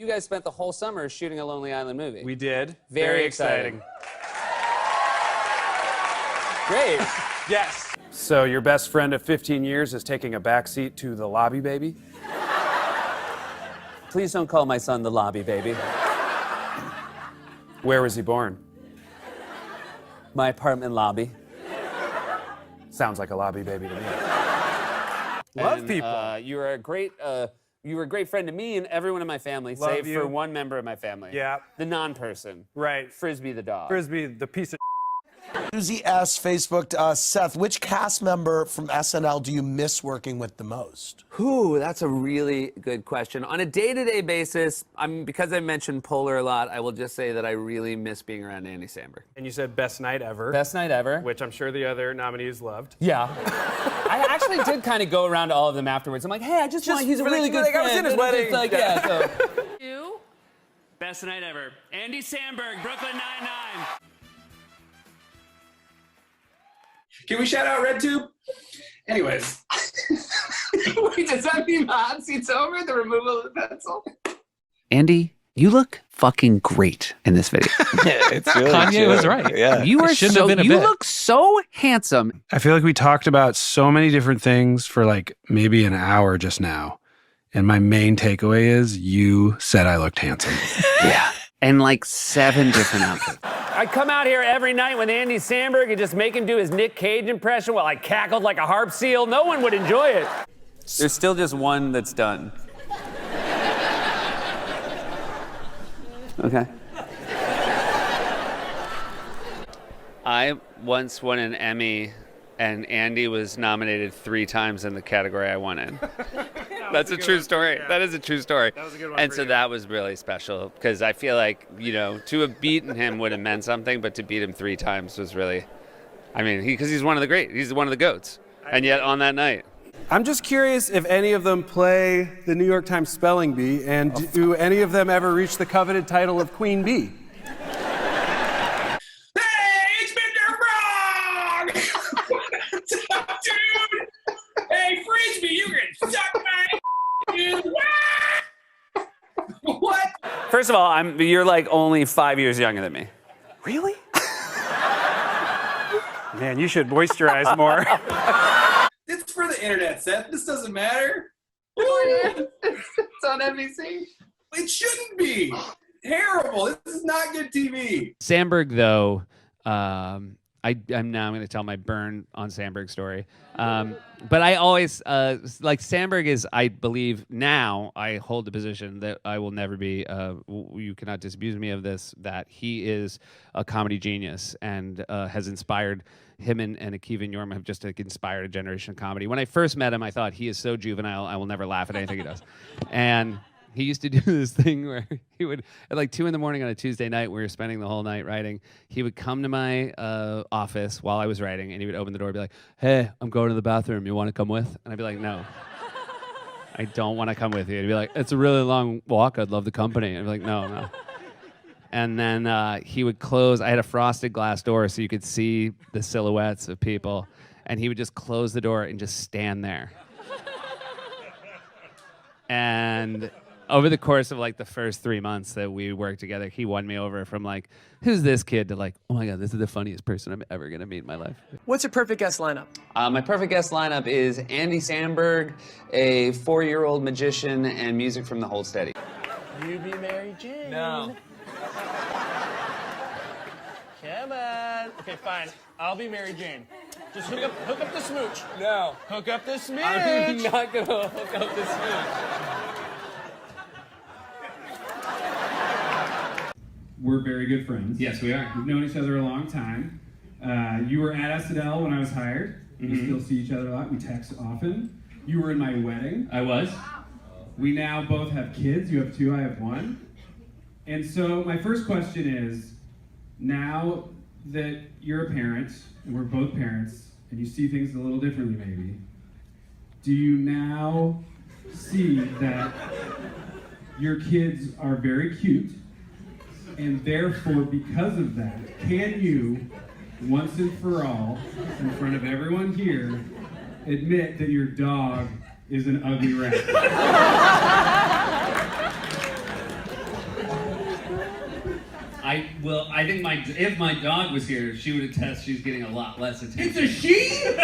You guys spent the whole summer shooting a Lonely Island movie. We did. Very exciting. Great. Yes. So your best friend of 15 years is taking a backseat to the lobby baby? Please don't call my son the lobby baby. Where was he born? My apartment lobby. Sounds like a lobby baby to me. Love people. You were a great friend to me and everyone in my family, Love save you. for one member of my family. Yeah. The non-person. Right. Frisbee the dog. Frisbee, the piece of Susie S. Facebooked us, Seth, which cast member from SNL do you miss working with the most? Ooh, that's a really good question. On a day-to-day basis, because I mentioned Polar a lot, I will just say that I really miss being around Andy Samberg. And you said best night ever. Best night ever. Which I'm sure the other nominees loved. Yeah. I actually did kind of go around to all of them afterwards. I'm like, hey, I just want, he's a really good friend. I was in his wedding. Like, yeah, so. Best night ever. Andy Samberg, Brooklyn Nine-Nine. Can we shout out RedTube? Anyways. Wait, does that mean the hot seat's over? The removal of the pencil? Andy, you look fucking great in this video. It's really Kanye true. was right. Yeah. You are shouldn't have been a you bit. look so handsome. I feel like we talked about so many different things for like maybe an hour just now. And my main takeaway is you said I looked handsome. Yeah. And like 7 different outfits. I'd come out here every night with Andy Samberg and just make him do his Nick Cage impression while I cackled like a harp seal. No one would enjoy it. There's still just one that's done. Okay. I once won an Emmy, and Andy was nominated 3 times in the category I won in. That's a true story. Yeah. That is a true story. That was a good one. And so that was really special because I feel like, you know, to have beaten him would have meant something, but to beat him 3 times was really, I mean, because he's one of the great. He's one of the GOATs. And yet on that night. I'm just curious if any of them play the New York Times spelling bee, and do any of them ever reach the coveted title of Queen Bee? Hey, it's Mr. Frog! What's up, dude? Hey, Frisbee, you can suck my dude. What? First of all, you're like only 5 years younger than me. Really? Man, you should moisturize more. It's for the internet, Seth. This doesn't matter. It's on NBC. It shouldn't be. Terrible. This is not good TV. Samberg, though, I'm now going to tell my burn on Samberg story. But I always, like Samberg is, I believe now, I hold the position that I will never be, you cannot disabuse me of this, that he is a comedy genius and has inspired, him and Akiva and Yorma have just inspired a generation of comedy. When I first met him, I thought he is so juvenile, I will never laugh at anything he does. And he used to do this thing where he would, at like 2 in the morning on a Tuesday night, we were spending the whole night writing, he would come to my office while I was writing, and he would open the door and be like, hey, I'm going to the bathroom. You want to come with? And I'd be like, no. I don't want to come with you. He'd be like, it's a really long walk. I'd love the company. I'd be like, no. And then he would close. I had a frosted glass door so you could see the silhouettes of people. And he would just close the door and just stand there. And over the course of like the first 3 months that we worked together, he won me over from like, who's this kid, to like, oh my God, this is the funniest person I'm ever gonna meet in my life. What's your perfect guest lineup? My perfect guest lineup is Andy Samberg, a 4-year-old magician, and music from the Hold Steady. You be Mary Jane. No. Come on. Okay, fine. I'll be Mary Jane. Just hook up the smooch. No. Hook up the smooch. I'm not gonna hook up the smooch. We're very good friends. Yes, we are. We've known each other a long time. You were at SNL when I was hired. We still see each other a lot. We text often. You were in my wedding. I was. We now both have kids. You have 2, I have 1. And so my first question is, now that you're a parent, and we're both parents, and you see things a little differently maybe, do you now see that your kids are very cute, and therefore, because of that, can you, once and for all, in front of everyone here, admit that your dog is an ugly rat? I think if my dog was here, she would attest she's getting a lot less attention. It's a she? Let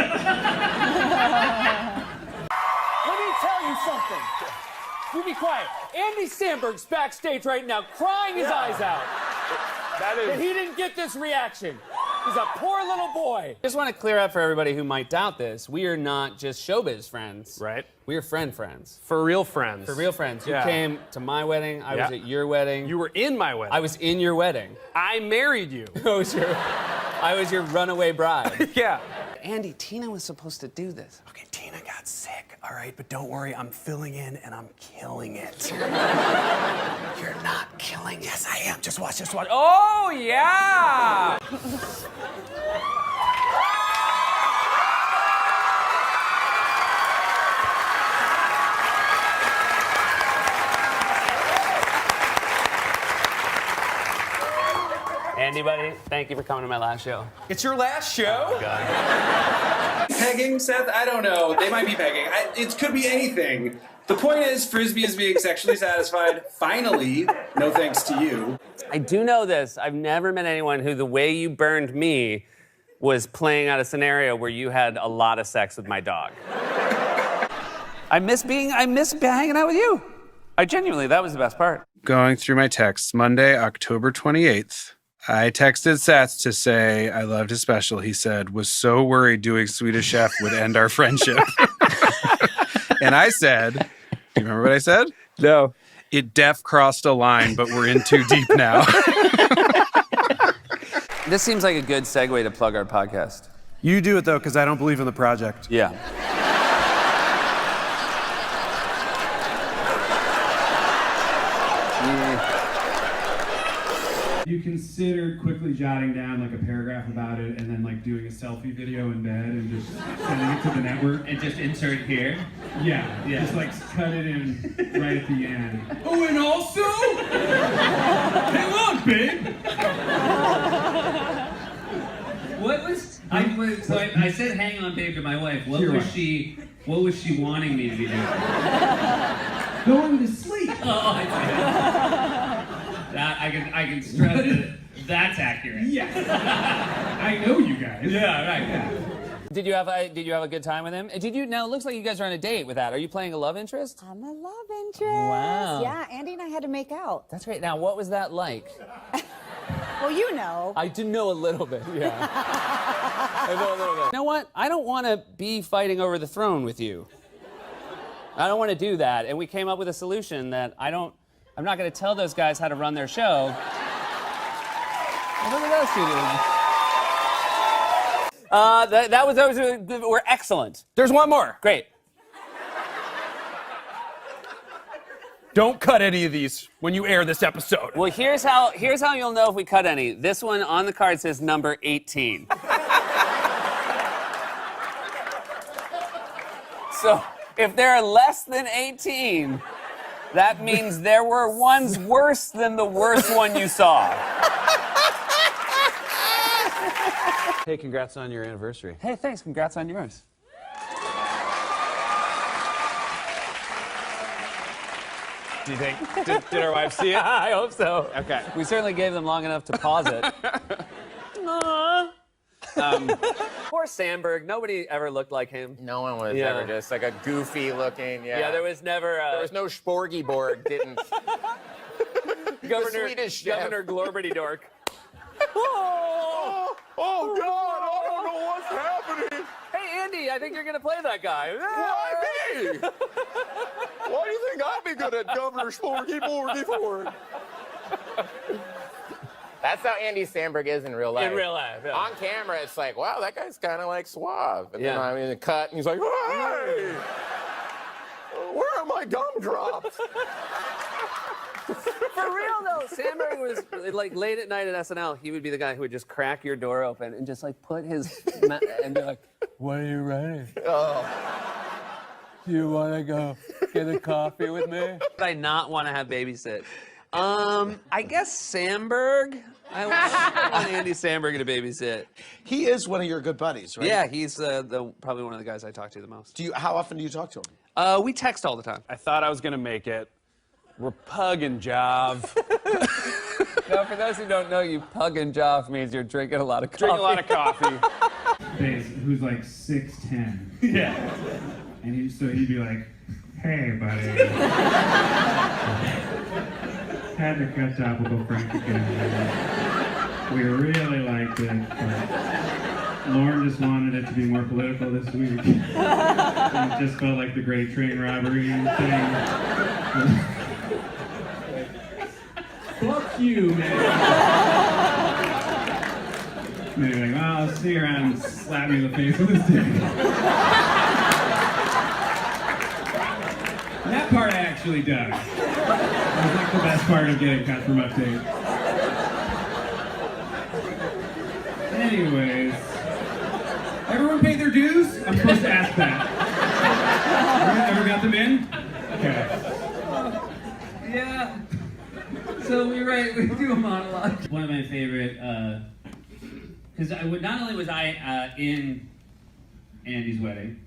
me tell you something. You be quiet. Andy Samberg's backstage right now crying his eyes out. That he didn't get this reaction. He's a poor little boy. Just want to clear up for everybody who might doubt this. We are not just showbiz friends. Right. We are friends. For real friends. For real friends. You Yeah. came to my wedding. I was at your wedding. You were in my wedding. I was in your wedding. I married you. I was your runaway bride. Yeah. Andy, Tina was supposed to do this. Okay, Tina got sick, all right? But don't worry, I'm filling in and I'm killing it. You're not killing it. Yes, I am. Just watch. Oh, yeah! Andy, buddy, thank you for coming to my last show. It's your last show? Pegging, Seth? I don't know. They might be pegging. It could be anything. The point is, Frisbee is being sexually satisfied. Finally, no thanks to you. I do know this. I've never met anyone who the way you burned me was playing out a scenario where you had a lot of sex with my dog. I miss hanging out with you. That was the best part. Going through my texts, Monday, October 28th, I texted Seth to say I loved his special. He said, was so worried doing Swedish Chef would end our friendship. And I said, do you remember what I said? No. It crossed a line, but we're in too deep now. This seems like a good segue to plug our podcast. You do it, though, because I don't believe in the project. Yeah. You considered quickly jotting down like a paragraph about it and then like doing a selfie video in bed and just sending it to the network? And just insert here. Yeah. Just like cut it in right at the end. Oh, and also, hang on, babe. What was I said hang on babe to my wife. What was she wanting me to be doing? Going to sleep. Oh, I see. That I can stress that that's accurate. Yes. I know you guys. Yeah, right. Yeah. Did you have a good time with him? Now it looks like you guys are on a date with that. Are you playing a love interest? I'm a love interest. Wow. Yeah, Andy and I had to make out. That's great. Now, what was that like? Well, you know. I do know a little bit, yeah. I know a little bit. You know what? I don't want to be fighting over the throne with you. I don't want to do that. And we came up with a solution that I'm not going to tell those guys how to run their show. What else you did? Those were excellent. There's one more. Great. Don't cut any of these when you air this episode. Well, here's how you'll know if we cut any. This one on the card says number 18. So if there are less than 18, that means there were ones worse than the worst one you saw. Hey, congrats on your anniversary. Hey, thanks. Congrats on yours. Do you think? Did our wives see it? I hope so. Okay. We certainly gave them long enough to pause it. Poor Samberg. Nobody ever looked like him. No one was ever just like a goofy looking, Yeah, there was never... there was no Sporgy Borg, didn't. Governor Glorberty Dork. Oh, God, I don't know what's happening. Hey, Andy, I think you're going to play that guy. Why me? Why do you think I'd be good at Governor Sporgy Borgy for? That's how Andy Samberg is in real life. In real life, yeah. On camera, it's like, wow, that guy's kind of like suave. And then I'm in the cut, and he's like, hey, where are my gumdrops? For real, though, Samberg was, like, late at night at SNL, he would be the guy who would just crack your door open and just, like, put his... and be like, what are you writing? Oh. Do you want to go get a coffee with me? Would I not want to have babysit? I guess Samberg. I want Andy Samberg to babysit. He is one of your good buddies, right? Yeah, he's probably one of the guys I talk to the most. How often do you talk to him? We text all the time. I thought I was gonna make it. We're pug and job. No, for those who don't know, you pug and joff means you're drinking a lot of coffee. Drink a lot of coffee. Bass, who's like 6'10". Yeah. And so he'd be like, "Hey, buddy." Had to cut topical Frank again. We really liked it, but Lauren just wanted it to be more political this week. It just felt like the great train robbery thing. Fuck you, man. Maybe like, well, I'll see around and slap me in the face with this dick. That part I actually dug. That was like the best part of getting cut from Update. Anyways, everyone paid their dues? I'm supposed to ask that. Everyone got them in? Okay. Yeah. So we do a monologue. One of my favorite, because not only was I in Andy's wedding,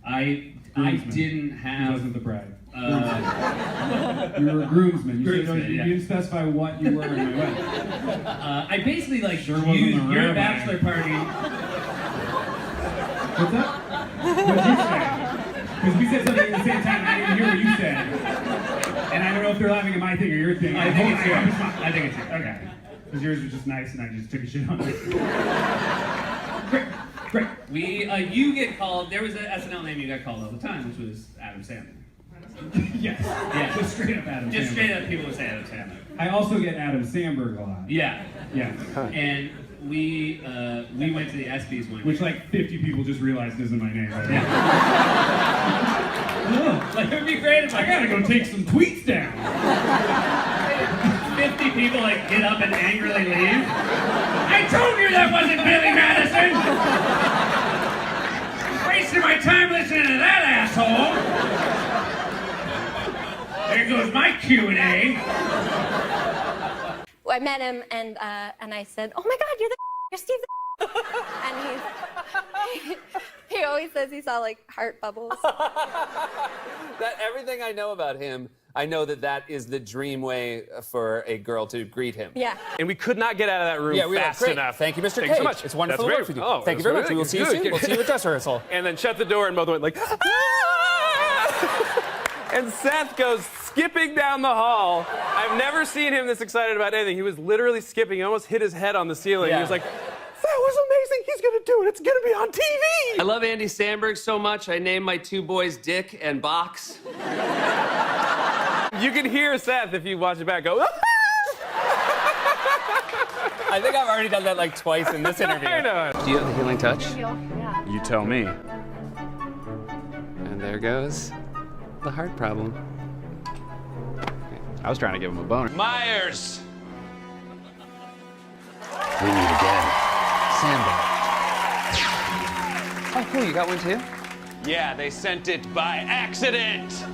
I didn't have. He wasn't the bride. You were a groomsman. You didn't specify what you were in my wedding. I basically Sure wasn't the your rabbi. bachelor party. What's up? What'd you say? Because we said something at the same time and I didn't hear what you said. And I don't know if they're laughing at my thing or your thing. I think it's yours. I think it's yours. Okay. Because yours was just nice and I just took a shit on it. Great. You get called. There was an SNL name you got called all the time, which was Adam Sandler. Yes. Yeah. Just straight up Adam Just Sandler. straight up, people would say Adam Sandler. I also get Adam Samberg a lot. Yeah. Yeah. And we went to the ESPYs one Which year. like 50 people just realized isn't my name. Right? Like, it would be great if I gotta go take some tweets down. 50 people like get up and angrily leave. I told you that wasn't Billy Madison! Wasting my time listening to that asshole! There goes my Q&A. I met him and I said, "Oh my God, you're Steve and he always says he saw like heart bubbles. That everything I know about him, I know that is the dream way for a girl to greet him. Yeah. And we could not get out of that room Yeah, we were fast great. enough. Thank you, Mr. Thanks so Cage. much. It's wonderful That's to work great. with you. Oh, Thank you that's very much. really We will see you good. soon. We'll see you at dress rehearsal. And then shut the door and both went like, and Seth goes skipping down the hall. I've never seen him this excited about anything. He was literally skipping. He almost hit his head on the ceiling. Yeah. He was like, that was amazing. He's gonna do it. It's gonna be on TV. I love Andy Samberg so much, I named my two boys Dick and Box. You can hear Seth, if you watch it back, go, I think I've already done that like twice in this interview. I know. Do you have the healing touch? Yeah. You tell me. And there goes the heart problem. I was trying to give him a boner. Meyers. We meet again. Samberg. Oh, cool. You got one too? Yeah, they sent it by accident.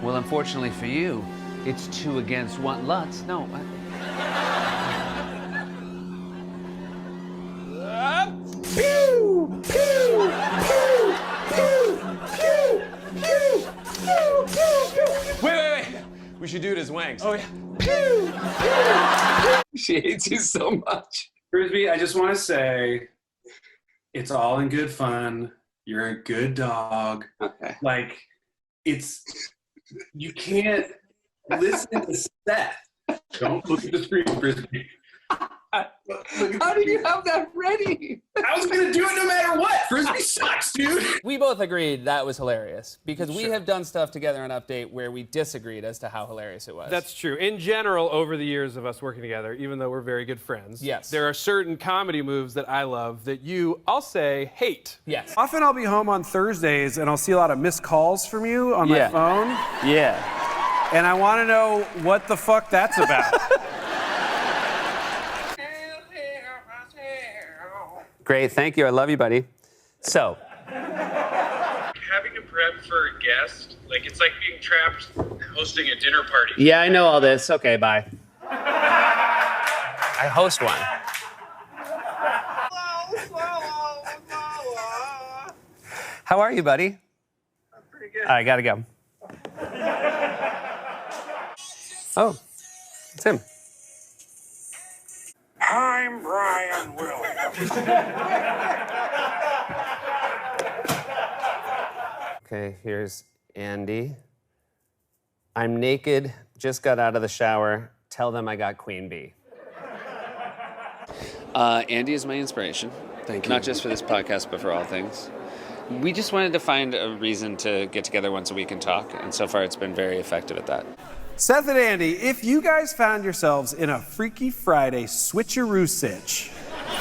Well, unfortunately for you, it's 2 against 1. Lutz, no. Pew! Pew! Pew! Pew! Pew! Pew! Pew! Pew! Wait. We should do it as wangs. Oh, yeah. Pew! She hates you so much. Frisbee, I just want to say, it's all in good fun. You're a good dog. Okay. Like, you can't listen to Seth. Don't look at the screen, Frisbee. How do you have that ready? I was gonna do it no matter what. Frisbee sucks, dude. We both agreed that was hilarious because we Sure. have done stuff together on Update where we disagreed as to how hilarious it was. That's true. In general, over the years of us working together, even though we're very good friends, Yes. there are certain comedy moves that I love that you, I'll say, hate. Yes. Often I'll be home on Thursdays and I'll see a lot of missed calls from you on my phone. Yeah. And I want to know what the fuck that's about. Great, thank you. I love you, buddy. So, Having to prep for a guest, like it's like being trapped hosting a dinner party. yeah, I know all this. Okay, bye. I host one. How are you, buddy? I'm pretty good. All right, gotta go. Oh, it's him. I'm Brian Williams. Okay, here's Andy. I'm naked, just got out of the shower. Tell them I got queen bee. Andy is my inspiration. Thank you. Not just for this podcast, but for all things. We just wanted to find a reason to get together once a week and talk, and so far it's been very effective at that. Seth and Andy, if you guys found yourselves in a Freaky Friday switcheroo sitch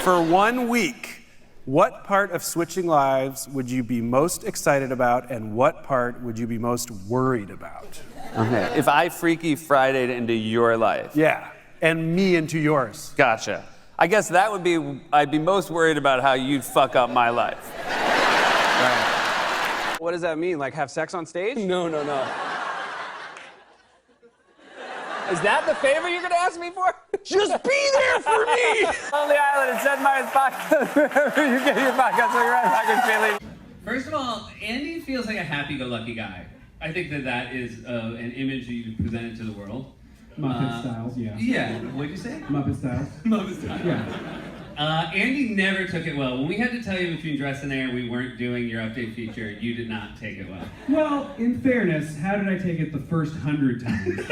for 1 week, what part of switching lives would you be most excited about, and what part would you be most worried about? Okay. If I Freaky Friday'd into your life. Yeah, and me into yours. Gotcha. I guess that would be, I'd be most worried about how you'd fuck up my life. Right. What does that mean? Like have sex on stage? No. Is that the favor you're gonna ask me for? Just be there for me! On the island at Seth Meyers Podcast, wherever you get your podcast, we'll be right back with Bailey. First of all, Andy feels like a happy-go-lucky guy. I think that is an image that you presented to the world. Muppet Styles, yeah. Yeah, what'd you say? Muppet Styles. Muppet Styles. Yeah. Andy never took it well. When we had to tell you between dress and air we weren't doing your update feature, you did not take it well. Well, in fairness, how did I take it the first 100 times? And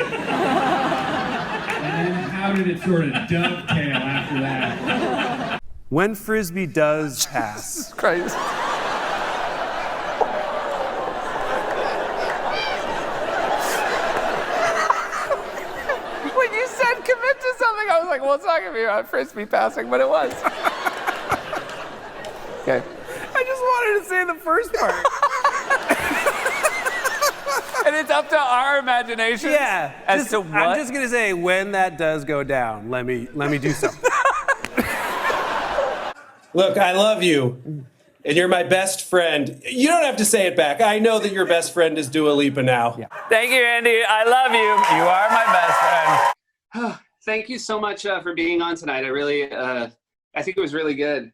then how did it sort of dovetail after that? When Frisbee does pass. Christ. When you said commit to something, I was like, well, it's not gonna be about Frisbee passing, but it was. Okay. I just wanted to say the first part. And it's up to our imagination. Yeah. As to what? I'm just gonna say when that does go down, let me do something. Look, I love you, and you're my best friend. You don't have to say it back. I know that your best friend is Dua Lipa now. Yeah. Thank you, Andy. I love you. You are my best friend. Thank you so much for being on tonight. I think it was really good.